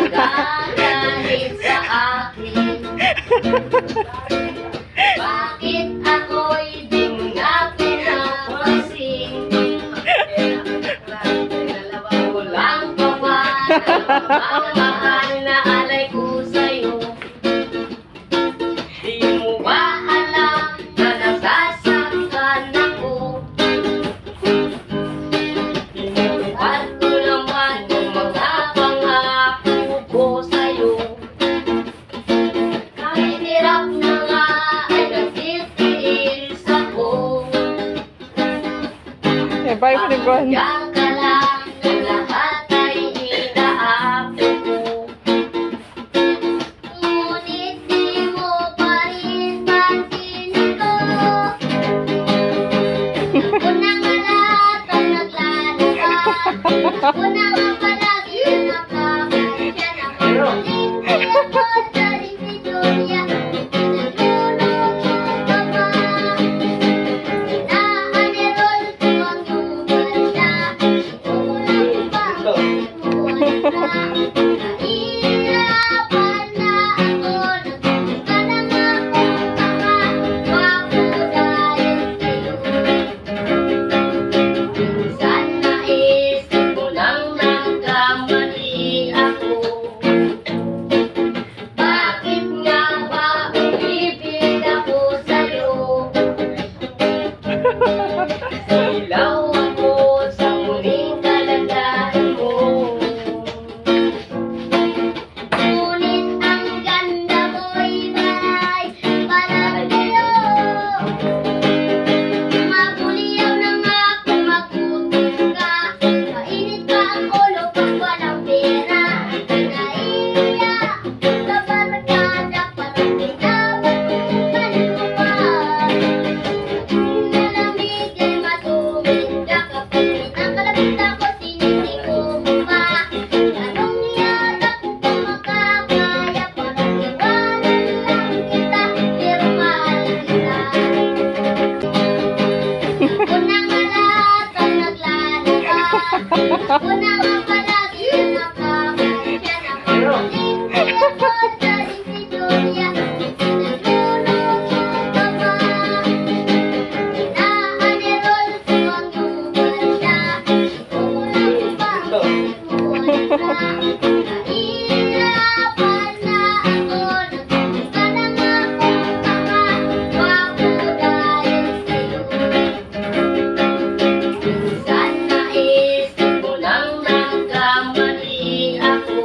Nagagalit sa akin. Bakit ako'y di nga pinapansin? Walang paman ang mahal na alay ko sa'yo. Di mo ba alam na nasasaktan ako? Inuupat ko naman yung mga pangako ko sa'yo. Kahit hirap na nga ay nagtitiis ako. Bye mo ni Gwen. Diyan ka lang na lahat ay inaapo ko. Ngunit di mo pa rin pansinin ko. Ako na nga lahat ang naglalakad. Ako na nga palagi nakakasya na pagdating ko sa rin si Julia. Pinagulog ka pa. Inaanerol ko ang iyong ganda. Ito lang ba iwan ka? Nahihirapan na ako. Nagpunta na nga akong makawapo dahil sa'yo. Minsan naisip ko nang nagkamali ako. Bakit nga ba umibig ako sa'yo? Silaw ako sa muling kalagayan mo. Ngunit ang ganda mo'y baray para sa'yo. Mabuliyaw na nga kung magutom ka. Mainit pa ang ulo pag walang pera. Naiiyak sa barkada parang pinapatukan mo pa. Nalamig ay matumig ka kapag pinakalapit ako sinisigo mo pa. Anong yata kung makakaya parang iwanan lang kita pero mahal kita. Ako na nga lahat ang naglalakad. Ako na nga palagi nakakasya na pagdating ko sa rin si Julia. Pinagulog ka pa. Inaanerol ko ang iyong ganda. Ito lang ba iwan ka? Nahihirapan na ako. Nagpunta na nga akong makawapo dahil sa'yo. Minsan naisip ko nang nagkamali ako.